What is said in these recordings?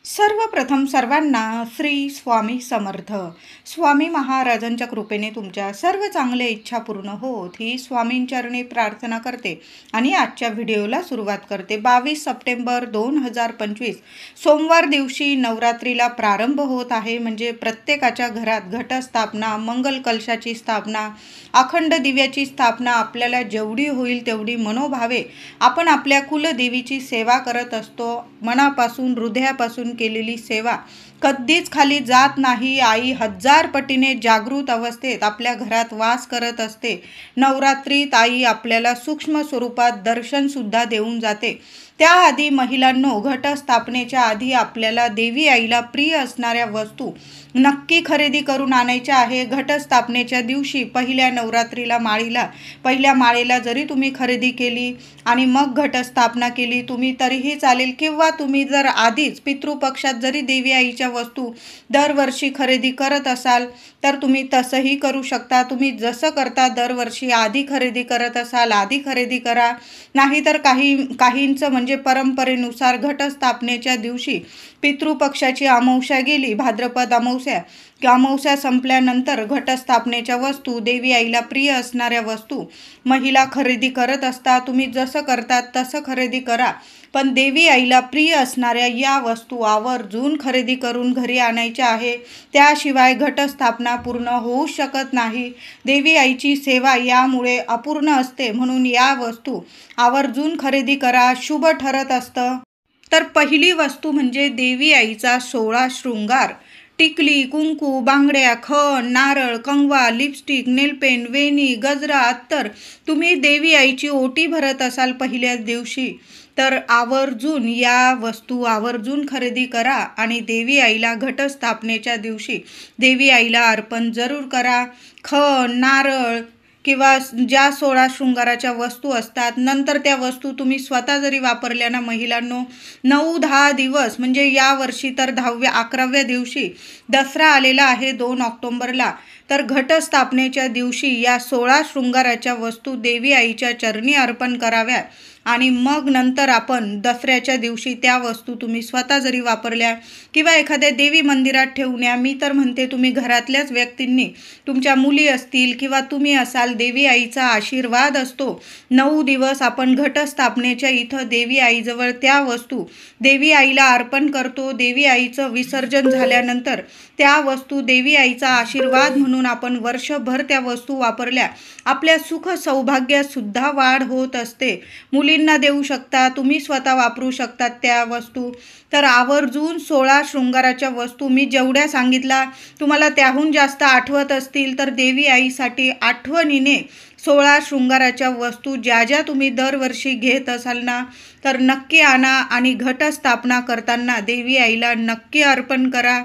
सर्वप्रथम सर्वांना श्री स्वामी समर्थ. स्वामी महाराजांच्या कृपेने तुमच्या सर्व चांगल्या इच्छा पूर्ण होत ही स्वामींचरणी प्रार्थना करते आणि आजच्या व्हिडिओला सुरुवात करते. 22 सप्टेंबर 2025 सोमवार दिवशी नवरात्रीला प्रारंभ होत आहे. म्हणजे प्रत्येकाच्या घरात घटस्थापना, मंगल कलशाची स्थापना, अखंड दिव्याची स्थापना आपल्याला जेवढी होईल तेवढी मनोभावे आपण आपल्या कुलदेवीची सेवा करत असतो. मनापासून हृदयापासून केलेली सेवा कधीच खाली जात नाही. आई 1000 पटीने जागृत अवस्थेत आपल्या घरात वास करत असते. नवरात्रीत आई आपल्याला सूक्ष्म स्वरूपात दर्शन सुद्धा देऊन जाते. त्याआधी महिलांनो, घटस्थापनेच्या आधी आपल्याला देवी आईला प्रिय असणाऱ्या वस्तू नक्की खरेदी करून आणायच्या आहे. घटस्थापनेच्या दिवशी पहिल्या नवरात्रीला पहिल्या माळेला जरी तुम्ही खरेदी केली आणि मग घटस्थापना केली तुम्ही तरीही चालेल, किंवा तुम्ही जर आधीच पितृपक्षात जरी देवी आईच्या वस्तू दरवर्षी खरेदी करत असाल तर तुम्ही तसंही करू शकता. तुम्ही जसं करता दरवर्षी आधी खरेदी करत असाल आधी खरेदी करा. नाहीतर काहींचं म्हणजे परंपरेनुसार घटस्थापनेच्या दिवशी पितृपक्षाची अमावस्या गेली, भाद्रपद अमावस्या संपल्यानंतर घटस्थापनेच्या वस्तू, देवी आईला प्रिय असणाऱ्या वस्तू महिला खरेदी करत असतात. तुम्ही जसं करतात तसं खरेदी करा, पण देवी आईला प्रिय असणाऱ्या या वस्तू आवर्जून खरेदी करून घरी आणायच्या आहे. त्याशिवाय घटस्थापना पूर्ण होऊ शकत नाही. देवी आईची सेवा यामुळे अपूर्ण असते. म्हणून या वस्तू आवर्जून खरेदी करा, शुभ ठरत असतं. तर पहिली वस्तू म्हणजे देवी आईचा 16 शृंगार. टिकली, कुंकू, बांगड्या, खण, नारळ, कंगवा, लिपस्टिक, नेलपेंट, वेणी, गजरा, अत्तर. तुम्ही देवी आईची ओटी भरत असाल पहिल्याच दिवशी तर आवर्जून या वस्तू आवर्जून खरेदी करा आणि देवी आईला घटस्थापनेच्या दिवशी देवी आईला अर्पण जरूर करा. खण, नारळ किंवा ज्या 16 शृंगाराच्या वस्तू असतात, नंतर त्या वस्तू तुम्ही स्वतः जरी वापरल्या ना महिलांनो, 9-10 दिवस म्हणजे यावर्षी तर 10व्या-11व्या दिवशी दसरा आलेला आहे 2 ऑक्टोबरला, तर घटस्थापनेच्या दिवशी या 16 शृंगाराच्या वस्तू देवी आईच्या चरणी अर्पण कराव्या आणि मग नंतर आपण दसऱ्याच्या दिवशी त्या वस्तू तुम्ही स्वतः जरी वापरल्या किंवा एखाद्या देवी मंदिरात ठेवून या. मी तर म्हणते तुम्ही घरातल्याच व्यक्तींनी, तुमच्या मुली असतील किंवा तुम्ही असाल, देवी आईचा आशीर्वाद असतो. 9 दिवस आपण घटस्थापनेच्या इथं देवी आईजवळ त्या वस्तू देवी आईला अर्पण करतो. देवी आईचं विसर्जन झाल्यानंतर त्या वस्तू देवी आईचा आशीर्वाद म्हणून आपण वर्षभर त्या वस्तू वापरल्या, आपल्या सुख सौभाग्यात सुद्धा वाढ होत असते. मुलींना देऊ शकता, तुम्ही स्वतः वापरू शकतात त्या वस्तू. तर आवर्जून 16 शृंगाराच्या वस्तू मी जेवढ्या सांगितल्या, तुम्हाला त्याहून जास्त आठवत असतील तर देवी आईसाठी आठवणीने 16 शृंगाराच्या वस्तू ज्या तुम्ही दरवर्षी घेत असाल ना, तर नक्की आणा आणि घटस्थापना करताना देवी आईला नक्की अर्पण करा.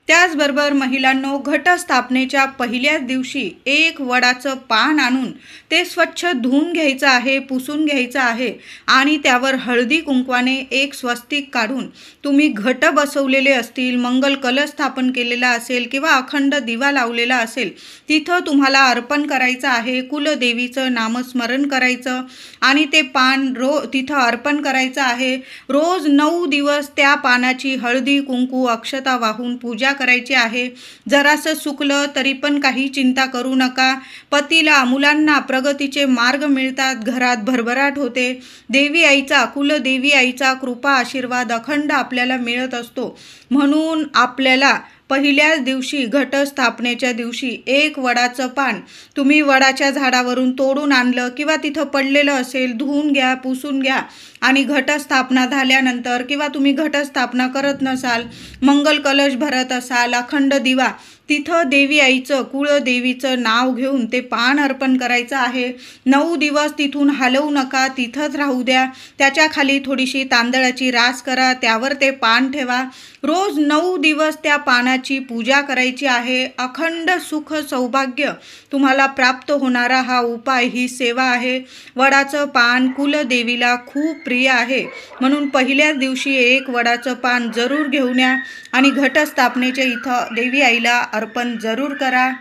त्याचबरोबर महिलांनो, घटस्थापनेच्या पहिल्याच दिवशी एक वडाचं पान आणून ते स्वच्छ धुवून घ्यायचं आहे, पुसून घ्यायचं आहे आणि त्यावर हळदी कुंकवाने एक स्वस्तिक काढून तुम्ही घट बसवलेले असतील, मंगल कलश स्थापन केलेला असेल किंवा अखंड दिवा लावलेला असेल, तिथं तुम्हाला अर्पण करायचं आहे. कुलदेवीचं नामस्मरण करायचं आणि ते पान तिथं अर्पण करायचं आहे. रोज 9 दिवस त्या पानाची हळदी कुंकू अक्षता वाहून पूजा करायची आहे. जरासं चुकलं तरी पण काही चिंता करू नका. पतीला, मुलांना प्रगतीचे मार्ग मिळतात, घरात भरभराट होते. देवी आईचा, कुलदेवी आईचा कृपा आशीर्वाद अखंड आपल्याला मिळत असतो. म्हणून आपल्याला पहिल्याच दिवशी घटस्थापनेच्या दिवशी एक वडाचं पान तुम्ही वडाच्या झाडावरून तोडून आणलं किंवा तिथं पडलेलं असेल, धुवून घ्या, पुसून घ्या आणि घटस्थापना झाल्यानंतर किंवा तुम्ही घटस्थापना करत नसाल, मंगल कलश भरत असाल, अखंड दिवा, तिथं देवी आईचं, कुळदेवीचं नाव घेऊन ते पान अर्पण करायचं आहे. 9 दिवस तिथून हलवू नका, तिथंच राहू द्या. त्याच्या खाली थोडीशी तांदळाची रास करा, त्यावर ते पान ठेवा. रोज 9 दिवस त्या पानाची पूजा करायची आहे. अखंड सुख सौभाग्य तुम्हाला प्राप्त होणारा हा उपाय, ही सेवा आहे. वडाचं पान कुलदेवीला खूप प्रिय आहे, म्हणून पहिल्याच दिवशी एक वडाचं पान जरूर घेऊन या आणि घटस्थापनेच्या इथं देवी आईला अर्पण जरूर करा.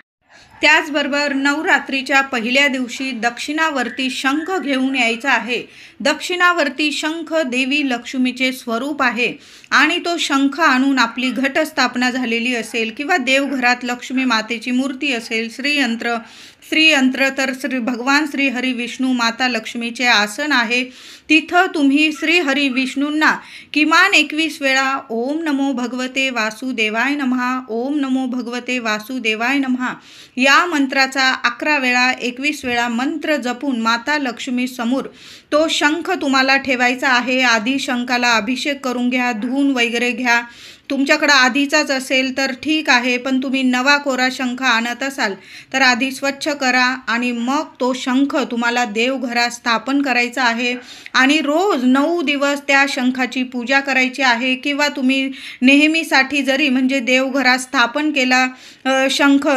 त्याचबरोबर नवरात्रीच्या पहिल्या दिवशी दक्षिणावर्ती शंख घेऊन यायचा आहे. दक्षिणावर्ती शंख देवी लक्ष्मीचे स्वरूप आहे आणि तो शंख आणून आपली घटस्थापना झालेली असेल किंवा देवघरात लक्ष्मी मातेची मूर्ती असेल, श्रीयंत्र तर भगवान श्री हरी विष्णू माता लक्ष्मीचे आसन आहे, तिथं तुम्ही श्री हरी विष्णूंना किमान 21 वेळा ओम नमो भगवते वासुदेवाय नमः, ओम नमो भगवते वासुदेवाय नमः या मंत्राचा 11 वेळा 21 वेळा मंत्र जपून माता लक्ष्मी समोर तो शंख तुम्हाला ठेवायचा आहे। आधी शंखाला अभिषेक करून घ्या, धुवून वगैरे घ्या। तुमच्याकडे आधीचाच असेल तर ठीक आहे, पण तुम्ही नवा कोरा शंख आणत असाल तर आधी स्वच्छ करा आणि मग तो शंख तुम्हाला देवघरात स्थापन करायचा आहे आणि रोज 9 दिवस त्या शंखाची पूजा करायची आहे। किंवा तुम्ही नेहमीसाठी जरी म्हणजे देवघरात स्थापन केला शंख,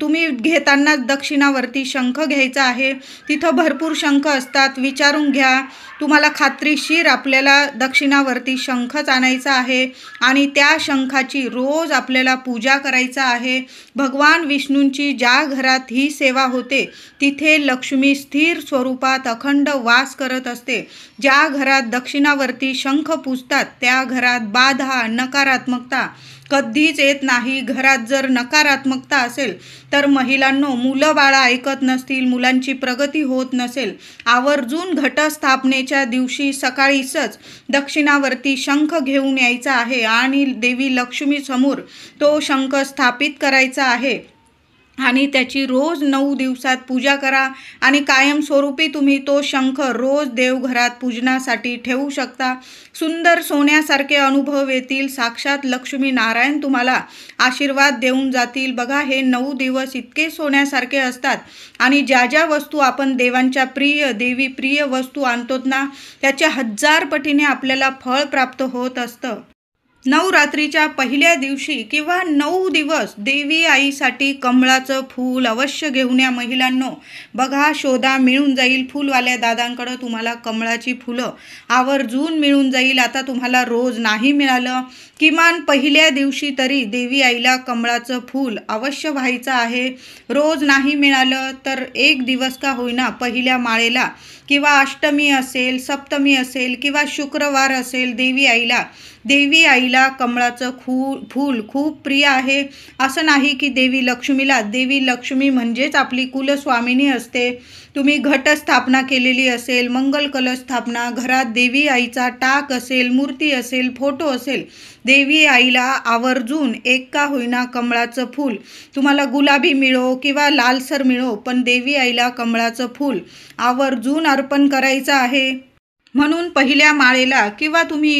तुम्ही घेताना दक्षिणावर्ती शंख घ्यायचा आहे। तिथं भरपूर शंख असतात, विचारून घ्या, तुम्हाला खात्रीशीर आपल्याला दक्षिणावर्ती शंखच आणायचा आहे आणि त्या शंखाची रोज आपल्याला पूजा करायचा आहे। भगवान विष्णूंची ज्या घरात ही सेवा होते तिथे लक्ष्मी स्थिर स्वरूपात अखंड वास करत असते। ज्या घरात दक्षिणावर्ती शंख पूजतात त्या घरात बाधा, नकारात्मकता कधीच येत नाही। घरात जर नकारात्मकता असेल तर महिलांनो, मुलं बाळा ऐकत नसतील, मुलांची प्रगती होत नसेल, आवर्जून घटस्थापनेच्या दिवशी सकाळीच दक्षिणावर्ती शंख घेऊन यायचा आहे आणि देवी लक्ष्मी समोर तो शंख स्थापित करायचा आहे आणि त्याची रोज 9 दिवसात पूजा करा आणि कायमस्वरूपी तुम्ही तो शंख रोज देवघरात पूजनासाठी ठेवू शकता। सुंदर सोन्यासारखे अनुभव येतील, साक्षात लक्ष्मी नारायण तुम्हाला आशीर्वाद देऊन जातील। बघा, हे 9 दिवस इतके सोन्यासारखे असतात आणि ज्या ज्या वस्तू आपण देवांच्या देवी प्रिय वस्तू आणतो ना, त्याच्या 1000 पटीने आपल्याला फळ प्राप्त होत असतं। नवरात्रीच्या पहिल्या दिवशी किंवा 9 दिवस देवी आईसाठी कमळाचं फूल अवश्य घेऊन या महिलांनो। बघा, शोधा, मिळून जाईल। फुलवाल्या दादांकडे तुम्हाला कमळाची फुलं आवर्जून मिळून जाईल। आता तुम्हाला रोज नाही मिळालं, किमान पहिल्या दिवशी तरी देवी आईला कमळाचं फूल अवश्य व्हायचं आहे। रोज नाही मिळालं तर एक दिवस का होईना पहिल्या माळेला किंवा अष्टमी असेल, सप्तमी असेल किंवा शुक्रवार असेल, देवी आईला कमळाचं फूल खूप प्रिय आहे। असं नाही की देवी लक्ष्मी म्हणजेच आपली कुलस्वामिनी असते। तुम्ही घटस्थापना केलेली असेल, मंगल कलश स्थापना, घरात देवी आईचा टाक असेल, मूर्ती असेल, फोटो असेल, देवी आईला आवर्जून एक का होईना कमळाचं फूल, तुम्हाला गुलाबी मिळो किंवा लालसर मिळो, पण देवी आईला कमळाचं फूल आवर्जून अर्पण करायचं आहे। म्हणून पहिल्या माळेला किंवा तुम्ही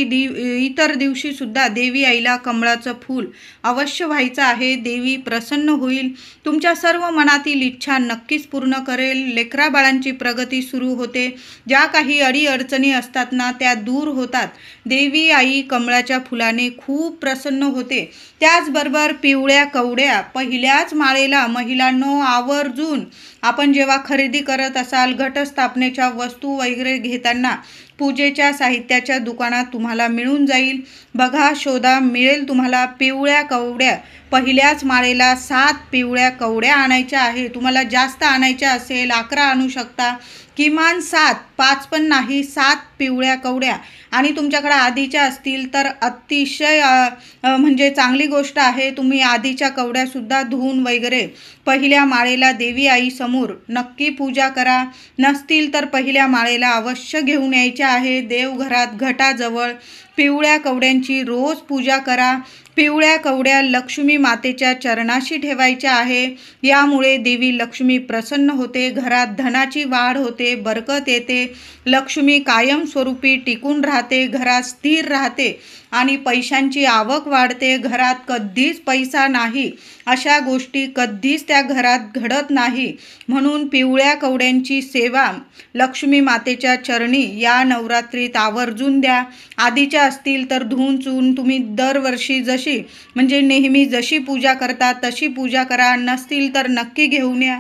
इतर दिवशी सुद्धा देवी आईला कमळाचं फूल अवश्य व्हायचं आहे। देवी प्रसन्न होईल, तुमच्या सर्व मनातील इच्छा नक्कीच पूर्ण करेल। लेकरा बाळांची प्रगती सुरू होते, ज्या काही अडीअडचणी असतात ना त्या दूर होतात। देवी आई कमळाच्या फुलाने खूप प्रसन्न होते। त्याचबरोबर पिवळ्या कवड्या पहिल्याच माळेला महिलांनो आवर्जून आपण जेव्हा खरेदी करत असाल, घटस्थापनेच्या वस्तू वगैरे घेताना पूजेच्या साहित्याच्या दुकानात तुम्हाला मिळून जाईल। बघा, शोधा, मिळेल तुम्हाला। पिवळ्या कवड्या पहिल्याच माळेला 7 पिवळ्या कवड्या आणायच्या आहे। तुम्हाला जास्त आणायच्या असेल 11 आणू शकता, किमान 7, 5 पण नाही, 7 पिवळ्या कवड्या। आणि तुमच्याकडे आधीच्या असतील तर अतिशय म्हणजे चांगली गोष्ट आहे। तुम्ही आधीच्या कवड्यासुद्धा धुवून वगैरे पहिल्या माळेला देवी आई समोर नक्की पूजा करा। नसतील तर पहिल्या माळेला अवश्य घेऊन यायच्या आहे। देवघरात घटाजवळ पिवळ्या कवड्यांची रोज पूजा करा। पिवळ्या कवड्या लक्ष्मी मातेच्या चरणाशी ठेवायच्या आहे। यामुळे देवी लक्ष्मी प्रसन्न होते, घरात धनाची वाढ होते, बरकत येते, लक्ष्मी कायमस्वरूपी टिकून राहते, घरात स्थिर राहते आणि पैशांची आवक वाढते। घरात कधीच पैसा नाही अशा गोष्टी कधीच त्या घरात घडत नाही। म्हणून पिवळ्या कवड्यांची सेवा लक्ष्मी मातेच्या चरणी या नवरात्रीत आवर्जून द्या। आधीच्या असतील तर धुवून चुवून तुम्ही दरवर्षी जशी म्हणजे नेहमी जशी पूजा करता तशी पूजा करा। नसतील तर नक्की घेऊन या।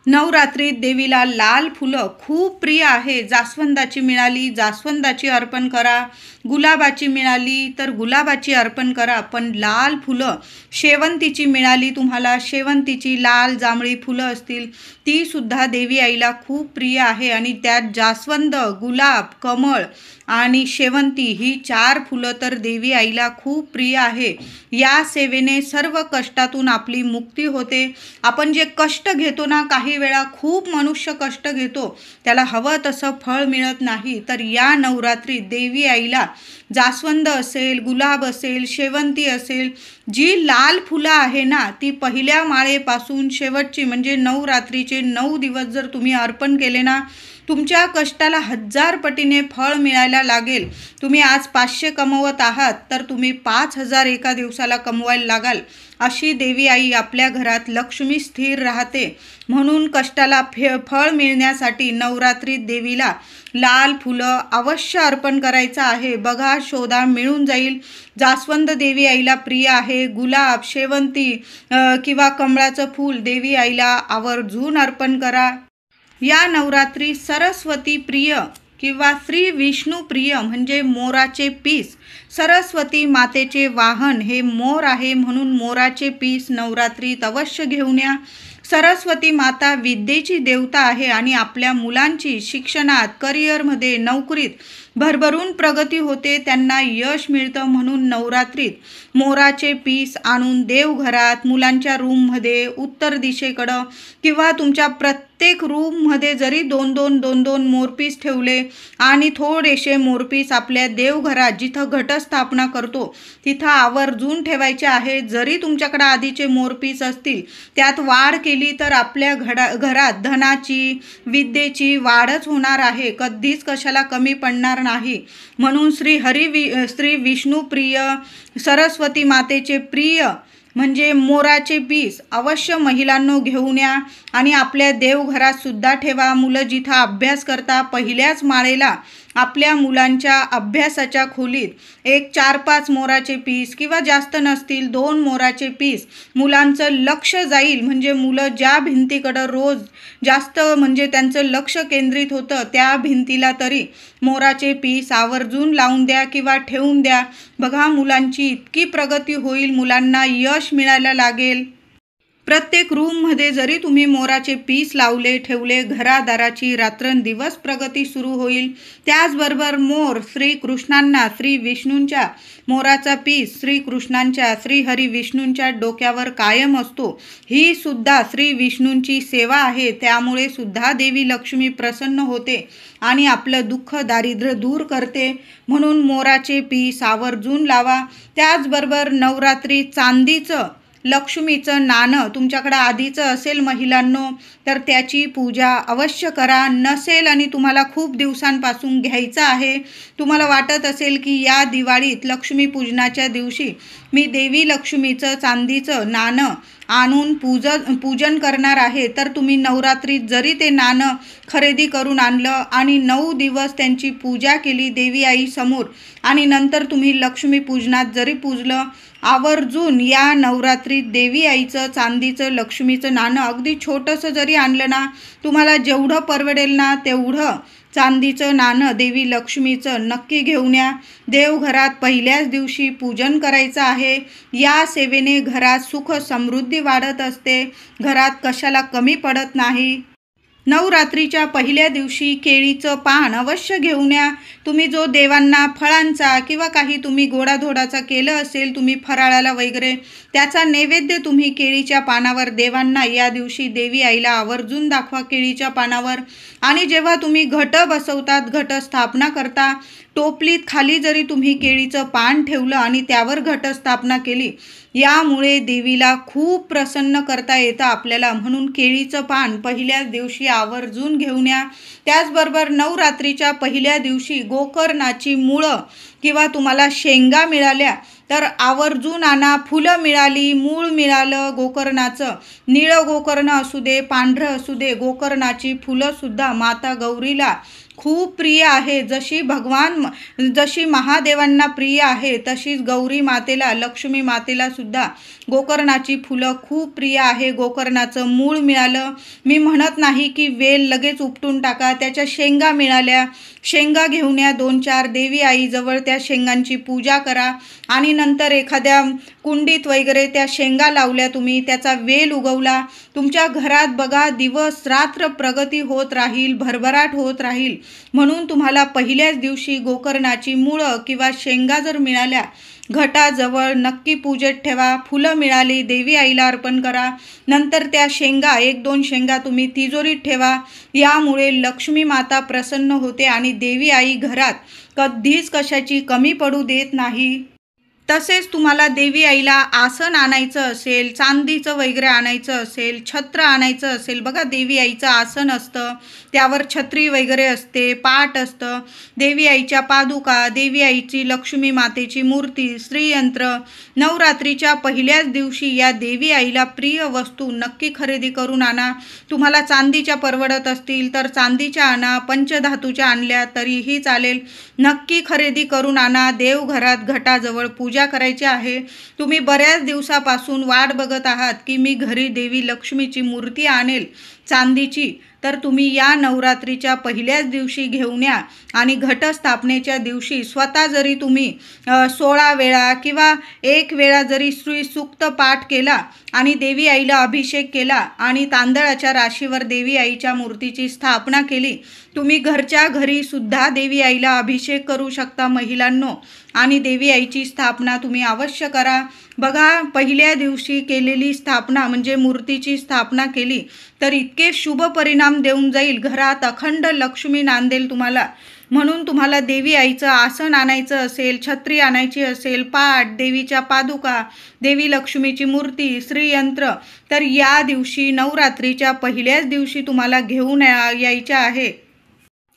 नवरात्रीत देवीला लाल फुलं खूप प्रिय आहे। जास्वंदाची मिळाली, जास्वंदाची अर्पण करा। गुलाबाची मिळाली तर गुलाबाची अर्पण करा, पण लाल फुलं शेवंतीची मिळाली तुम्हाला, शेवंतीची लाल जांभळी फुलं असतील ती सुद्धा देवी आईला खूप प्रिय आहे. आणि त्यात जास्वंद, गुलाब, कमळ आणि शेवंती ही 4 फुलं तर देवी आईला खूप प्रिय आहे. या सेवेने सर्व कष्टातून आपली मुक्ती होते. आपण जे कष्ट घेतो ना, काही वेळा खूप मनुष्य कष्ट घेतो, त्याला हवं तसं फळ मिळत नाही. तर या नवरात्रीत देवी आईला जास्वंद असेल, गुलाब असेल, शेवंती असेल, जी लाल फुलं आहे ना, ती पहिल्या माळेपासून शेवटची म्हणजे 9 रात्रीचे 9 दिवस जर तुम्ही अर्पण केले ना, तुमच्या कष्टाला 1000 पटीने फळ मिळायला लागेल. तुम्ही आज 500 कमवत आहात तर तुम्ही 5000 एका दिवसाला कमवायला लागाल. अशी देवी आई आपल्या घरात लक्ष्मी स्थिर राहते. म्हणून कष्टाला फळ मिळण्यासाठी नवरात्रीत देवीला लाल फुलं अवश्य अर्पण करायचं आहे. बघा, शोधा, मिळून जाईल. जास्वंद देवी आईला प्रिय आहे. गुलाब, शेवंती किंवा कमळाचं फूल देवी आईला आवर्जून अर्पण करा. या नवरात्री सरस्वती प्रिय किंवा श्री विष्णू प्रिय म्हणजे मोराचे पीस, सरस्वती मातेचे वाहन हे मोर आहे, म्हणून मोराचे पीस नवरात्रीत अवश्य घेऊन या. सरस्वती माता विद्येची देवता आहे आणि आपल्या मुलांची शिक्षणात, करिअरमध्ये, नोकरीत भरभरून प्रगती होते, त्यांना यश मिळतं. म्हणून नवरात्रीत मोराचे पीस आणून देवघरात, मुलांच्या रूममध्ये, उत्तर दिशेकडं किंवा तुमच्या प्रत्येक रूममध्ये जरी 2-2 मोरपीस ठेवले आणि थोडेसे मोरपीस आपल्या देवघरात जिथं घटस्थापना करतो तिथं आवर्जून ठेवायचे आहे. जरी तुमच्याकडे आधीचे मोरपीस असतील, त्यात वाढ केली तर आपल्या घरात धनाची, विद्येची वाढच होणार आहे, कधीच कशाला कमी पडणार नाही. म्हणून श्री विष्णू प्रिय, सरस्वती मातेचे प्रिय म्हणजे मोराचे पीस अवश्य महिलांनो घेऊन या आणि आपल्या देवघरात सुद्धा ठेवा. मुलं जिथं अभ्यास करता, पहिल्याच माळेला आपल्या मुलांच्या अभ्यासाच्या खोलीत एक 4-5 मोराचे पीस किंवा जास्त नसतील 2 मोराचे पीस मुलांचं लक्ष जाईल. म्हणजे मुलं ज्या भिंतीकडं रोज जास्त म्हणजे त्यांचं लक्ष केंद्रित होतं त्या भिंतीला तरी मोराचे पीस आवर्जून लावून द्या किंवा ठेवून द्या. बघा, मुलांची इतकी प्रगती होईल, मुलांना यश मिळायला लागेल. प्रत्येक रूममध्ये जरी तुम्ही मोराचे पीस लावले, ठेवले, घरादाराची रात्रंदिवस प्रगती सुरू होईल. त्याचबरोबर मोर श्रीकृष्णांना, श्री विष्णूंच्या मोराचा पीस श्रीकृष्णांच्या, श्री हरी विष्णूंच्या डोक्यावर कायम असतो. ही सुद्धा श्री विष्णूंची सेवा आहे. त्यामुळे सुद्धा देवी लक्ष्मी प्रसन्न होते आणि आपलं दुःख, दारिद्र्य दूर करते. म्हणून मोराचे पीस आवर्जून लावा. त्याचबरोबर नवरात्री चांदीचं लक्ष्मीचं नाणं तुमच्याकडे आधीचं असेल महिलांनो तर त्याची पूजा अवश्य करा. नसेल आणि तुम्हाला खूप दिवसांपासून घ्यायचं आहे, तुम्हाला वाटत असेल की या दिवाळीत लक्ष्मीपूजनाच्या दिवशी मी देवी लक्ष्मीचं चांदीचं नाणं आणून पूजन करणार आहे, तर तुम्ही नवरात्रीत जरी ते नाणं खरेदी करून आणलं आणि 9 दिवस त्यांची पूजा केली देवी आईसमोर आणि नंतर तुम्ही लक्ष्मीपूजनात जरी पूजलं, आवर्जून या नवरात्रीत देवी आईचं चांदीचं लक्ष्मीचं नाणं अगदी छोटंसं जरी आणलं ना, तुम्हाला जेवढं परवडेल ना तेवढं चांदीचं नाणं देवी लक्ष्मीचं नक्की घेऊन या. देवघरात पहिल्याच दिवशी पूजन करायचं आहे. या सेवेने घरात सुख समृद्धी वाढत असते, घरात कशाला कमी पडत नाही. नवरात्रीच्या पहिल्या दिवशी केळीचं पान अवश्य घेऊन या. तुम्ही जो देवांना फळांचा किंवा काही तुम्ही गोडाधोडाचा केलं असेल, तुम्ही फराळाला वगैरे, त्याचा नैवेद्य तुम्ही केळीच्या पानावर देवांना या दिवशी देवी आईला आवर्जून दाखवा केळीच्या पानावर. आणि जेव्हा तुम्ही घट बसवतात, घटस्थापना करता, टोपलीत खाली जरी तुम्ही केळीचं पान ठेवलं आणि त्यावर घटस्थापना केली, यामुळे देवीला खूप प्रसन्न करता येतं आपल्याला. म्हणून केळीचं पान पहिल्याच दिवशी आवर्जून घेऊन या. त्याचबरोबर नवरात्रीच्या पहिल्या दिवशी गोकर्णाची मुळं किंवा तुम्हाला शेंगा मिळाल्या तर आवर्जून आणा. फुलं मिळाली, मूळ मिळालं गोकर्णाचं, निळं गोकर्ण असू दे, पांढरं असू दे, गोकर्णाची फुलंसुद्धा माता गौरीला खूप प्रिय आहे। जशी महादेवांना प्रिय आहे तशीच गौरी मातेला, लक्ष्मी मातेला सुद्धा गोकर्णाची फुलं खूप प्रिय आहे। गोकर्णाचं मूळ मिळालं, मी म्हणत नाही की वेल लगेच उपटून टाका, त्याच्या शेंगा मिळाल्या, शेंगा घेऊन या 2-4 देवी आईजवळ, त्या शेंगांची पूजा करा आणि नंतर एखाद्या कुंडीत वगैरे त्या शेंगा लावल्या, तुम्ही त्याचा वेल उगवला, तुमच्या घरात बघा दिवस रात्र प्रगती होत राहील, भरभराट होत राहील। म्हणून तुम्हाला पहिल्याच दिवशी गोकर्णाची मुळं किंवा शेंगा जर मिळाल्या घटाजवळ नक्की पूजेत ठेवा। फुलं मिळाली देवी आईला अर्पण करा, नंतर त्या शेंगा 1-2 शेंगा तुम्ही तिजोरीत ठेवा। यामुळे लक्ष्मी माता प्रसन्न होते आणि देवी आई घरात कधीच कशाची कमी पडू देत नाही। तसेच तुम्हाला देवी आईला आसन आणायचं असेल, चांदीचं वगैरे आणायचं असेल, छत्र आणायचं असेल, बघा देवी आईचं आसन असतं, त्यावर छत्री वगैरे असते, पाट असतं, देवी आईच्या पादुका, देवी आईची लक्ष्मी मातेची मूर्ती, श्रीयंत्र। नवरात्रीच्या पहिल्याच दिवशी या देवी आईला प्रिय वस्तू नक्की खरेदी करून आणा। तुम्हाला चांदीच्या परवडत असतील तर चांदीच्या आणा, पंचधातूच्या आणल्या तरीही चालेल, नक्की खरेदी करून आणा। देवघरात घटाजवळ पूजा करायची आहे। तुम्ही बऱ्याच दिवसापासून वाट बघत आहात की मी घरी देवी लक्ष्मीची मूर्ती आणेल चांदीची, तर तुम्ही या नवरात्रीच्या पहिल्याच दिवशी घेऊन या आणि घटस्थापनेच्या दिवशी स्वतः जरी तुम्ही 16 वेळा किंवा 1 वेळा जरी श्री सूक्त पाठ केला आणि देवी आईला अभिषेक केला आणि तांदळाच्या राशीवर देवी आईच्या मूर्तीची स्थापना केली, तुम्ही घरच्या घरी सुद्धा देवी आईला अभिषेक करू शकता महिलांनो, आणि देवी आईची स्थापना तुम्ही अवश्य करा। बघा पहिल्या दिवशी केलेली स्थापना म्हणजे मूर्तीची स्थापना केली तर इतके शुभ परिणाम देऊन जाईल, घरात अखंड लक्ष्मी नांदेल तुम्हाला। म्हणून तुम्हाला देवी आईचं आसन आणायचं असेल, छत्री आणायची असेल, पाट, देवीच्या पादुका, देवी लक्ष्मीची मूर्ती, श्रीयंत्र, तर या दिवशी नवरात्रीच्या पहिल्याच दिवशी तुम्हाला घेऊन यायच्या आहे।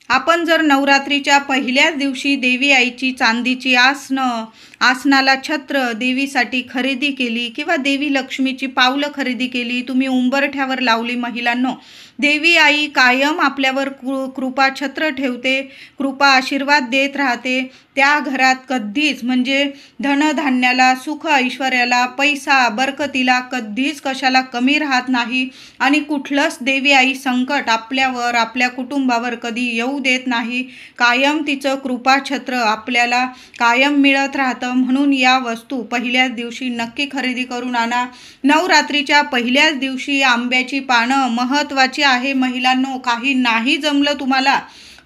आपण जर नवरात्रीच्या पहिल्याच दिवशी देवी आईची चांदीची आसनं, आसनाला छत्र देवीसाठी खरेदी केली किंवा देवी लक्ष्मीची पावलं खरेदी केली, तुम्ही उंबरठ्यावर लावली महिलांनो, देवी आई कायम आपल्यावर कृपा छत्र ठेवते, कृपा आशीर्वाद देत राहते। त्या घरात कधीच म्हणजे धनधान्याला, सुख ऐश्वर्याला, पैसा बरकतीला कधीच कशाला कमी राहत नाही आणि कुठलंच देवी आई संकट आपल्यावर, आपल्या कुटुंबावर कधी येऊ देत नाही। कायम तिचं कृपा छत्र आपल्याला कायम मिळत राहतं। म्हणून या वस्तू पहिल्याच दिवशी नक्की खरेदी करून आणा। नवरात्रीच्या पहिल्याच दिवशी आंब्याची पानं महत्त्वाची आहे महिलांनो, काही नाही जमलं तुम्हाला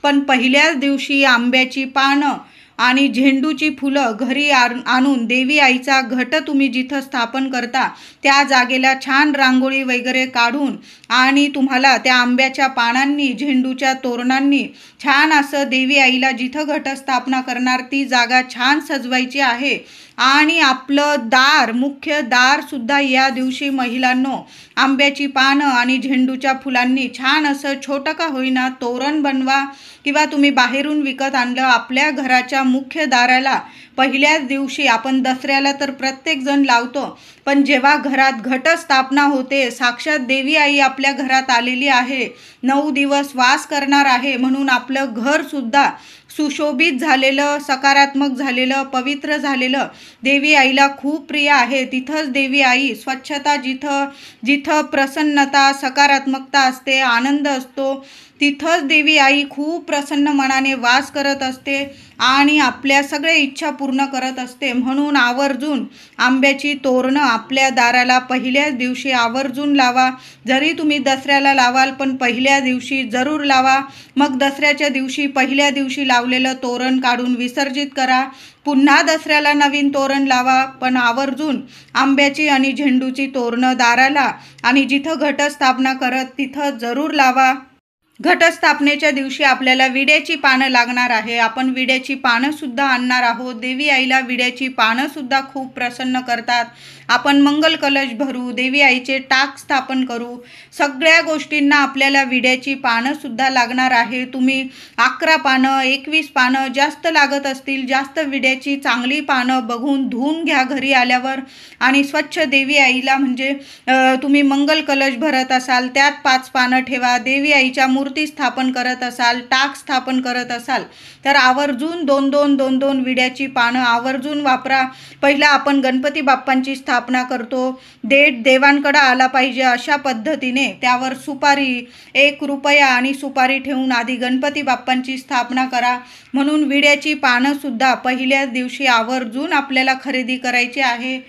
पण पहिल्याच दिवशी आंब्याची पानं आणि झेंडूची फुलं घरी आणून देवी आईचा घट तुम्ही जिथं स्थापन करता त्या जागेला छान रांगोळी वगैरे काढून आणि तुम्हाला त्या आंब्याच्या पानांनी, झेंडूच्या तोरणांनी छान असं देवी आईला जिथं घटस्थापना करणार ती जागा छान सजवायची आहे। आणि आपलं दार, मुख्य दार सुद्धा या दिवशी महिलांनो आंब्याची पानं आणि झेंडूच्या फुलांनी छान असं छोटं का होईना तोरण बनवा किंवा तुम्ही बाहेरून विकत आणलं, आपल्या घराच्या मुख्य दाराला पहिल्याच दिवशी, आपण दसऱ्याला तर प्रत्येक जण लावतो, पण जेव्हा घरात घटस्थापना होते, साक्षात देवी आई आपल्या घरात आलेली आहे, 9 दिवस वास करणार आहे, म्हणून आपलं घर सुद्धा सुशोभित झालेलं, सकारात्मक झालेलं, पवित्र झालेलं देवी आईला खूप प्रिय आहे। तिथंच देवी आई स्वच्छता, जिथं प्रसन्नता, सकारात्मकता असते, आनंद असतो, तिथंच देवी आई खूप प्रसन्न मनाने वास करत असते आणि आपल्या सगळ्या इच्छा पूर्ण करत असते। म्हणून आवर्जून आंब्याची तोरणं आपल्या दाराला पहिल्याच दिवशी आवर्जून लावा। जरी तुम्ही दसऱ्याला लावाल पण पहिल्या दिवशी जरूर लावा। मग दसऱ्याच्या दिवशी पहिल्या दिवशी लावलेलं तोरण काढून विसर्जित करा, पुन्हा दसऱ्याला नवीन तोरण लावा, पण आवर्जून आंब्याची आणि झेंडूची तोरणं दाराला आणि जिथं घटस्थापना करत तिथं जरूर लावा। घटस्थापनेच्या दिवशी आपल्याला विड्याची पानं लागणार आहे, आपण विड्याची पानं सुद्धा आणणार आहोत। देवी आईला विड्याची पानं सुद्धा खूप प्रसन्न करतात। आपण मंगल कलश भरू, देवी आईचे टाक स्थापन करू, सगळ्या गोष्टींना आपल्याला विड्याची पानं सुद्धा लागणार आहे। तुम्ही 11 पानं, 21 पानं जास्त लागत असतील, जास्त विड्याची चांगली पानं बघून धुवून घ्या घरी आल्यावर आणि स्वच्छ देवी आईला, म्हणजे तुम्ही मंगल कलश भरत असाल त्यात 5 पानं ठेवा, देवी आईच्या मूर्ती स्थापन करत असाल, टाक स्थापन करत असाल तर आवर्जून 2-2 विड्याची पानं आवर्जून वापरा. पहिला आपण गणपती बाप्पांची स्थापना करतो, देवांकडे आला पाहिजे अशा पद्धतीने त्यावर सुपारी 1 रुपया आणि सुपारी ठेवून आधी गणपती बाप्पांची स्थापना करा. म्हणून विड्याची पानं सुद्धा पहिल्याच दिवशी आवर्जून आपल्याला खरेदी करायची आहे.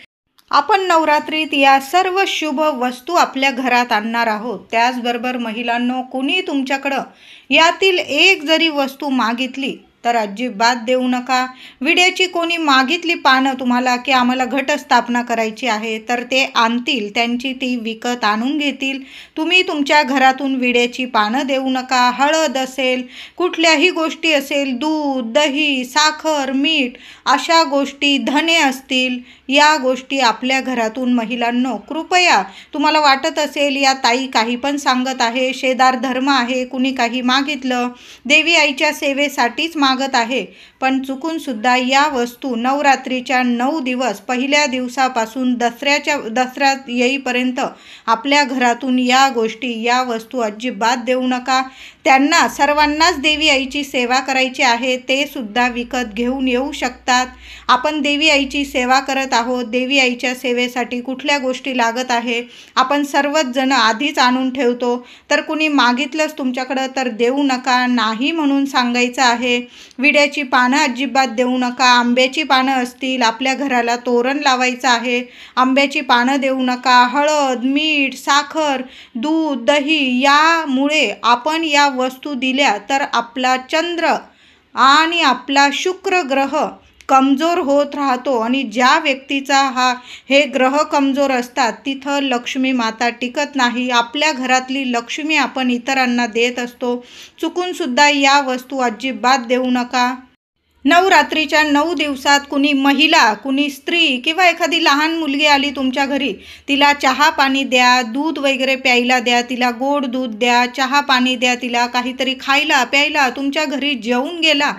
आपण नवरात्रीत या सर्व शुभ वस्तू आपल्या घरात आणणार आहोत. त्याचबरोबर महिलांनो, कुणी तुमच्याकडं यातील एक जरी वस्तू मागितली तर अजिबात देऊ नका. विड्याची कोणी मागितली पानं तुम्हाला की आम्हाला घटस्थापना करायची आहे तर ते आणतील, त्यांची ती विकत आणून घेतील. तुम्ही तुमच्या घरातून विड्याची पानं देऊ नका. हळद असेल, कुठल्याही गोष्टी असेल, दूध, दही, साखर, मीठ अशा गोष्टी, धने असतील, या गोष्टी आपल्या घरातून महिलांनो कृपया, तुम्हाला वाटत असेल या ताई काही पण सांगत आहे, शेजार धर्म आहे, कुणी काही मागितलं, देवी आईच्या सेवेसाठीच मागत आहे, पण चुकून सुद्धा या वस्तू नवरात्रीच्या 9 दिवस पहिल्या दिवसापासून दसरा येईपर्यंत आपल्या घरातून या गोष्टी, या वस्तू अजिबात देऊ नका. त्यांना सर्वांनाच देवी आईची सेवा करायची आहे, ते सुद्धा विकत घेऊन येऊ शकतात. आपण देवी आईची सेवा करत आहोत, देवी आईच्या सेवेसाठी कुठल्या गोष्टी लागत आहे आपण सर्वच जण आधीच आणून ठेवतो. तर कुणी मागितलंच तुमच्याकडं तर देऊ नका, नाही म्हणून सांगायचं आहे. विड्याची पानं अजिबात देऊ नका. आंब्याची पानं असतील, आपल्या घराला तोरण लावायचं आहे, आंब्याची पानं देऊ नका. हळद, मीठ, साखर, दूध, दही यामुळे आपण या वस्तू दिल्या तर आपला चंद्र आणि आपला शुक्र ग्रह कमजोर होत राहतो आणि ज्या व्यक्तीचा हे ग्रह कमजोर असतात तिथं लक्ष्मी माता टिकत नाही. आपल्या घरातली लक्ष्मी आपण इतरांना देत असतो. चुकून सुद्धा या वस्तू अजिबात देऊ नका. नवरात्रीच्या 9 दिवसात कुणी महिला, कुणी स्त्री किंवा एखादी लहान मुलगी आली तुमच्या घरी, तिला चहा पाणी द्या, दूध वगैरे प्यायला द्या, तिला गोड दूध द्या, चहा पाणी द्या, तिला काहीतरी खायला प्यायला, तुमच्या घरी जेवून गेला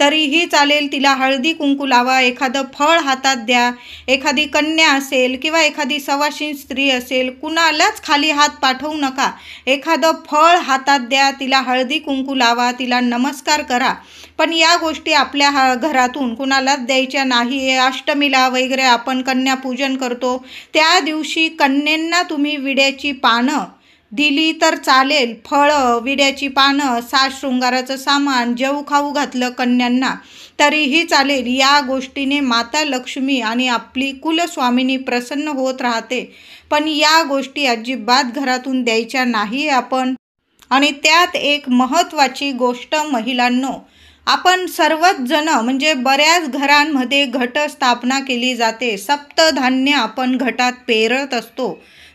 तरीही चालेल, तिला हळदी कुंकू लावा, एखादं फळ हातात द्या. एखादी कन्या असेल किंवा एखादी सवाशीण स्त्री असेल, कुणालाच खाली हात पाठवू नका. एखादं फळ हातात द्या, तिला हळदी कुंकू लावा, तिला नमस्कार करा. पण या गोष्टी आपल्या घरातून कुणालाच द्यायच्या नाही. अष्टमीला वगैरे आपण कन्यापूजन करतो, त्या दिवशी कन्यांना तुम्ही विड्याची पानं दिली तर चालेल. फळं, विड्याची पानं, साज शृंगाराचं सामान, जेवू खाऊ घातलं कन्यांना तरीही चालेल. या गोष्टीने माता लक्ष्मी आणि आपली कुलस्वामिनी प्रसन्न होत राहते. पण या गोष्टी अजिबात घरातून द्यायच्या नाही आपण. आणि त्यात एक महत्त्वाची गोष्ट महिलांनो, आपण सर्वच जण म्हणजे बऱ्याच घरांमध्ये घटस्थापना केली जाते. सप्तधान्य आपण घटात पेरत असतो.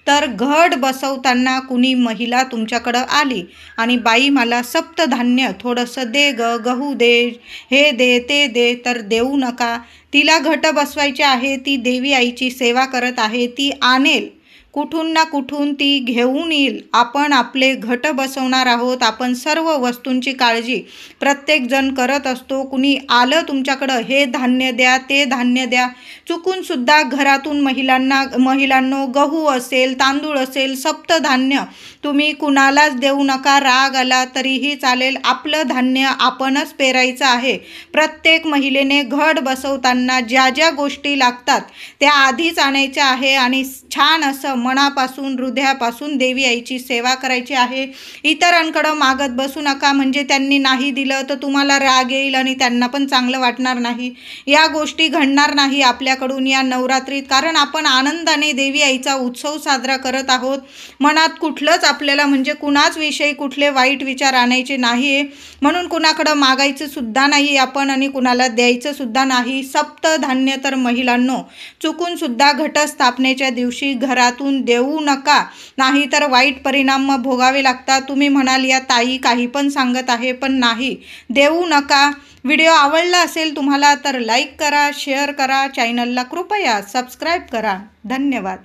तर घट बसवताना कुणी महिला तुमच्याकडं आली आणि बाई मला सप्तधान्य थोडंसं दे गहू दे, हे दे, ते दे, तर देऊ नका. तिला घट बसवायचे आहे, ती देवी आईची सेवा करत आहे, ती आणेल कुठून ना कुठून, ती घेऊन येईल. आपण आपले घट बसवणार आहोत. आपण सर्व वस्तूंची काळजी प्रत्येकजण करत असतो. कुणी आलं तुमच्याकडं, हे धान्य द्या, ते धान्य द्या, चुकून सुद्धा घरातून महिलांनो गहू असेल, तांदूळ असेल, सप्तधान्य तुम्ही कुणालाच देऊ नका. राग आला तरीही चालेल, आपलं धान्य आपणच पेरायचं आहे. प्रत्येक महिलेने घट बसवताना ज्या ज्या गोष्टी लागतात त्या आधीच आणायच्या आहे आणि छान असं मनापासून, हृदयापासून देवी आईची सेवा करायची आहे. इतरांकडं मागत बसू नका, म्हणजे त्यांनी नाही दिलं तर तुम्हाला राग येईल आणि त्यांना पण चांगलं वाटणार नाही. या गोष्टी घडणार नाही आपल्याकडून या नवरात्रीत, कारण आपण आनंदाने देवी आईचा उत्सव साजरा करत आहोत. मनात कुठलंच आपल्याला म्हणजे कुणाच विषयी कुठले वाईट विचार आणायचे नाही. म्हणून कुणाकडं मागायचं सुद्धा नाही आपण आणि कुणाला द्यायचं सुद्धा नाही. सप्तधान्य तर महिलांनो चुकून सुद्धा घटस्थापनेच्या दिवशी घरातून देऊ नका, नाही तर वाईट परिणाम भोगावे लागतात. तुम्ही म्हणाल या ताई काही पण सांगत आहे, पण नाही, देऊ नका. व्हिडिओ आवडला असेल तुम्हाला तर लाईक करा, शेअर करा, चॅनलला कृपया सबस्क्राईब करा. धन्यवाद.